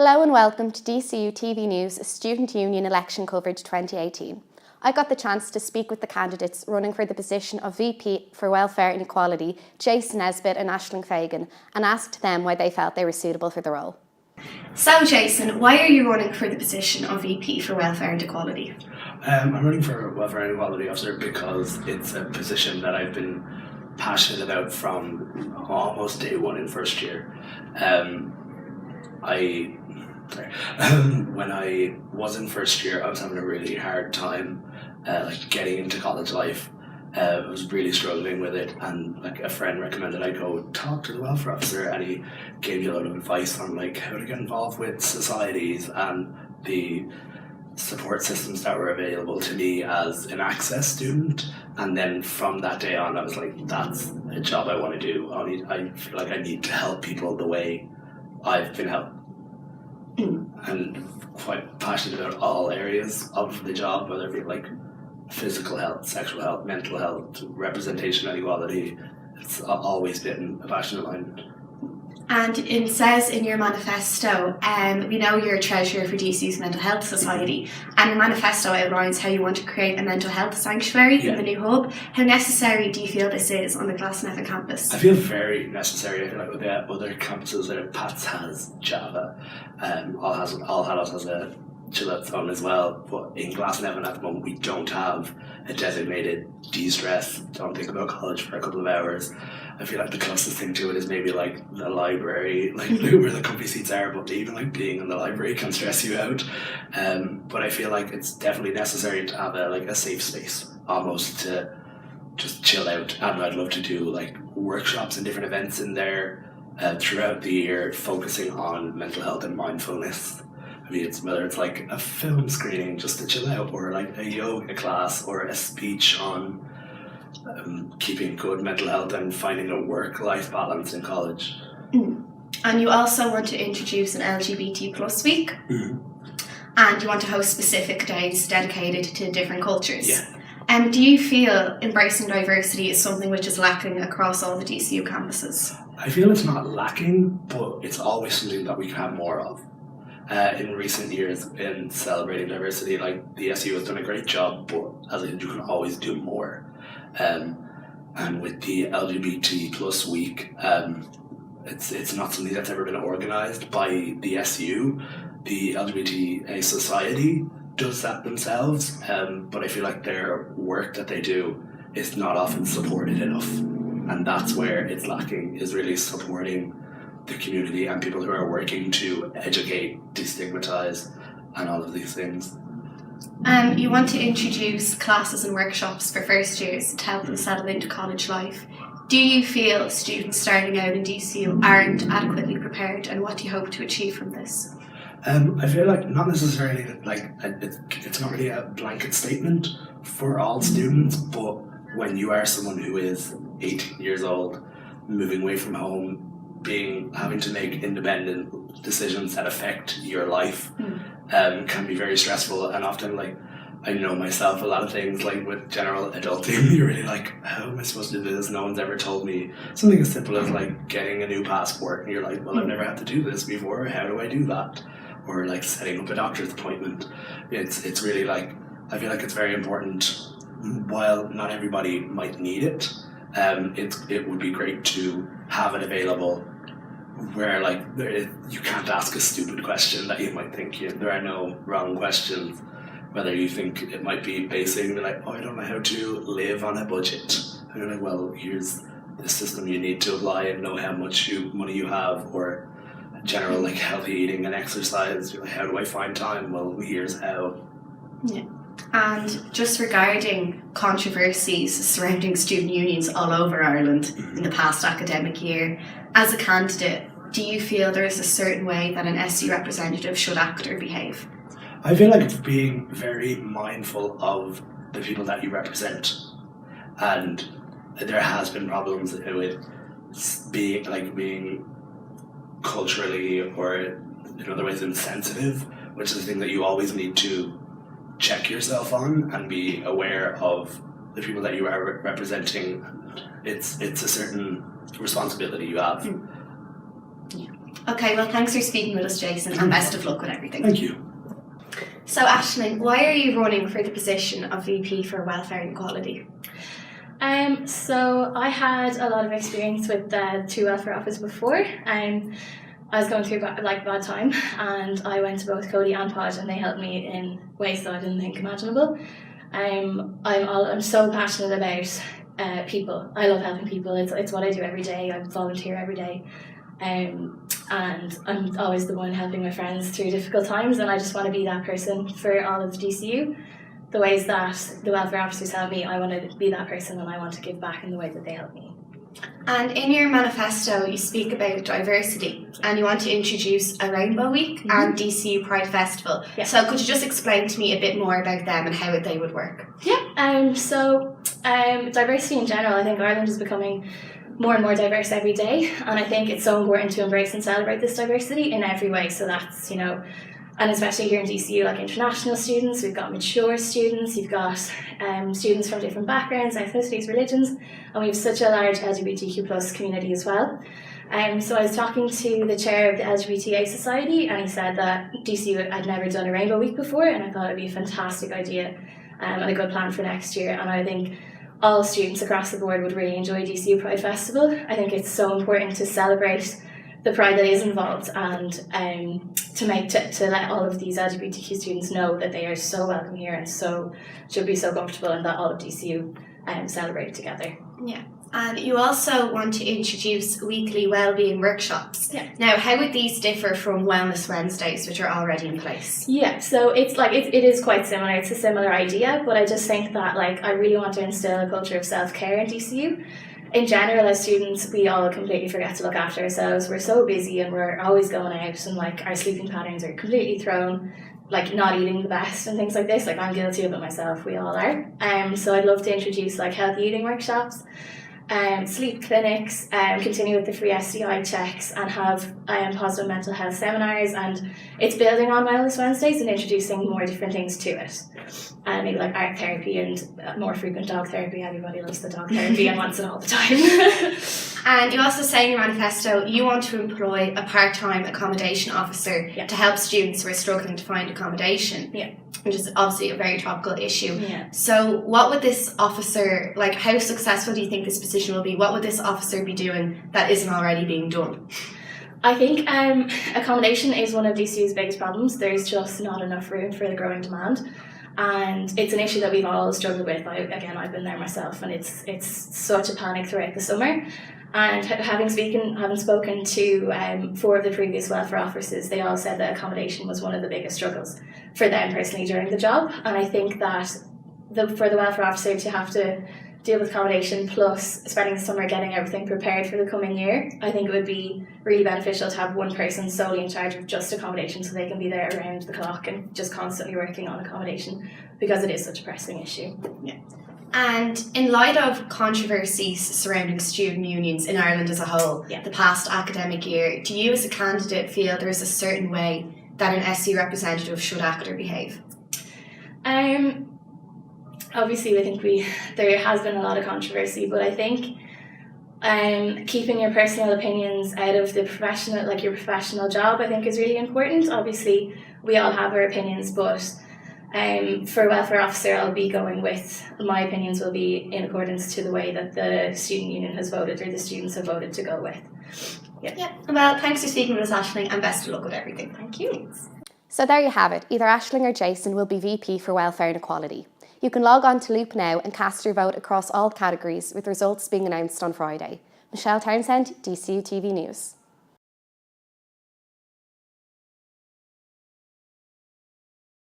Hello and welcome to Dcusu TV News Student Union Election Coverage 2018. I got the chance to speak with the candidates running for the position of VP for Welfare and Equality, Jason Nesbitt and Aisling Fagan, and asked them why they felt they were suitable for the role. So Jason, why are you running for the position of VP for Welfare and Equality? I'm running for Welfare and Equality Officer because it's a position that I've been passionate about from almost day one in first year. When I was in first year, I was having a really hard time getting into college life. I was really struggling with it, and a friend recommended I go talk to the welfare officer, and he gave me a lot of advice on how to get involved with societies and the support systems that were available to me as an access student. And then from that day on, I was like, that's a job I want to do. I feel like I need to help people the way I've been helped. And quite passionate about all areas of the job, whether it be physical health, sexual health, mental health, representation and equality. It's always been a passion of mine. And it says in your manifesto, we know you're a treasurer for DC's Mental Health Society, and your manifesto outlines how you want to create a mental health sanctuary in the new hub. How necessary do you feel this is on the Glasnevin campus? I feel very necessary. I feel like with the other campuses, PATS has Java, All Hallows has a chill out zone as well, but in Glasnevin at the moment we don't have a designated de-stress, don't think about college for a couple of hours. I feel like the closest thing to it is maybe the library, where the comfy seats are, but even being in the library can stress you out. But I feel like it's definitely necessary to have a safe space, almost to just chill out. And I'd love to do workshops and different events in there throughout the year, focusing on mental health and mindfulness. I mean, whether it's a film screening just to chill out, or a yoga class, or a speech on keeping good mental health and finding a work-life balance in college. And you also want to introduce an LGBT plus week, and you want to host specific days dedicated to different cultures. Yeah. Do you feel embracing diversity is something which is lacking across all the DCU campuses? I feel it's not lacking, but it's always something that we can have more of. In recent years, in celebrating diversity, the SU has done a great job, but as I said, you can always do more. And with the LGBT plus week, it's not something that's ever been organised by the SU. The LGBT Society does that themselves, but I feel like their work that they do is not often supported enough, and that's where it's lacking, is really supporting the community and people who are working to educate, destigmatize, and all of these things. You want to introduce classes and workshops for first years to help them settle into college life. Do you feel students starting out in DCU aren't adequately prepared, and what do you hope to achieve from this? I feel not necessarily it's not really a blanket statement for all students, but when you are someone who is 18 years old, moving away from home, having to make independent decisions that affect your life, can be very stressful. And often, I know myself, a lot of things with general adulting, you're really how am I supposed to do this? No one's ever told me. Something as simple as getting a new passport, and you're well, I've never had to do this before. How do I do that? Or setting up a doctor's appointment. It's really I feel it's very important. While not everybody might need it, it would be great to have it available, where you can't ask a stupid question that you might think there are no wrong questions. Whether you think it might be basic, and I don't know how to live on a budget. And you're well, here's the system you need to apply and know how much money you have, or general healthy eating and exercise. You're how do I find time? Well, here's how. Yeah. And just regarding controversies surrounding student unions all over Ireland in the past academic year, as a candidate, do you feel there is a certain way that an SU representative should act or behave? I feel it's being very mindful of the people that you represent, and there has been problems with being culturally or in other ways insensitive, which is a thing that you always need to check yourself on and be aware of the people that you are representing. It's a certain responsibility you have. Yeah. Okay, well, thanks for speaking with us, Jason, and best of luck with everything. Thank you. So, Aisling, why are you running for the position of VP for Welfare and Equality? So I had a lot of experience with the two welfare officers before. I was going through bad time, and I went to both Cody and Pod, and they helped me in ways that I didn't think imaginable. I'm so passionate about people. I love helping people. It's what I do every day. I volunteer every day, and I'm always the one helping my friends through difficult times. And I just want to be that person for all of the DCU. The ways that the welfare officers help me, I want to be that person, and I want to give back in the way that they help me. And in your manifesto, you speak about diversity, and you want to introduce a Rainbow Week and DCU Pride Festival. Yeah. So could you just explain to me a bit more about them and how they would work? Yeah. So diversity in general, I think Ireland is becoming more and more diverse every day, and I think it's so important to embrace and celebrate this diversity in every way. So that's, and especially here in DCU, like international students, we've got mature students, you've got students from different backgrounds, ethnicities, religions, and we have such a large LGBTQ plus community as well. So I was talking to the chair of the LGBTA Society, and he said that DCU had never done a Rainbow Week before, and I thought it'd be a fantastic idea and a good plan for next year. And I think all students across the board would really enjoy DCU Pride Festival. I think it's so important to celebrate the pride that is involved, and to let all of these LGBTQ students know that they are so welcome here and should be so comfortable, and that all of DCU celebrate together. Yeah. And you also want to introduce weekly wellbeing workshops. Yeah. Now, how would these differ from Wellness Wednesdays, which are already in place? Yeah, so it is quite similar. It's a similar idea, but I just think that I really want to instill a culture of self-care in DCU. In general, as students, we all completely forget to look after ourselves. We're so busy, and we're always going out, and our sleeping patterns are completely thrown, not eating the best and things like this. I'm guilty of it myself, we all are. So I'd love to introduce healthy eating workshops, sleep clinics, continue with the free STI checks, and have positive mental health seminars. And it's building on Wellness Wednesdays and introducing more different things to it. And maybe art therapy and more frequent dog therapy. Everybody loves the dog therapy and wants it all the time. And you also say in your manifesto you want to employ a part-time accommodation officer to help students who are struggling to find accommodation. Yeah. Which is obviously a very topical issue. Yeah. So what would this officer, how successful do you think this position will be? What would this officer be doing that isn't already being done? I think accommodation is one of DCU's biggest problems. There's just not enough room for the growing demand. And it's an issue that we've all struggled with. I've been there myself, and it's such a panic throughout the summer. And having spoken to 4 of the previous welfare officers, they all said that accommodation was one of the biggest struggles for them personally during the job. And I think that for the welfare officer to have to deal with accommodation plus spending the summer getting everything prepared for the coming year, I think it would be really beneficial to have one person solely in charge of just accommodation, so they can be there around the clock and just constantly working on accommodation, because it is such a pressing issue. Yeah. And in light of controversies surrounding student unions in Ireland as a whole, the past academic year, do you as a candidate feel there is a certain way that an SU representative should act or behave? Obviously, I think there has been a lot of controversy, but I think keeping your personal opinions out of the professional, your professional job, I think is really important. Obviously, we all have our opinions, but for welfare officer, I'll be going with, my opinions will be in accordance to the way that the student union has voted, or the students have voted to go with. Yeah. Well, thanks for speaking with us, Aisling, and best of luck with everything. Thank you. So there you have it. Either Aisling or Jason will be VP for Welfare and Equality. You can log on to Loop now and cast your vote across all categories, with results being announced on Friday. Michelle Townsend, DCU TV News.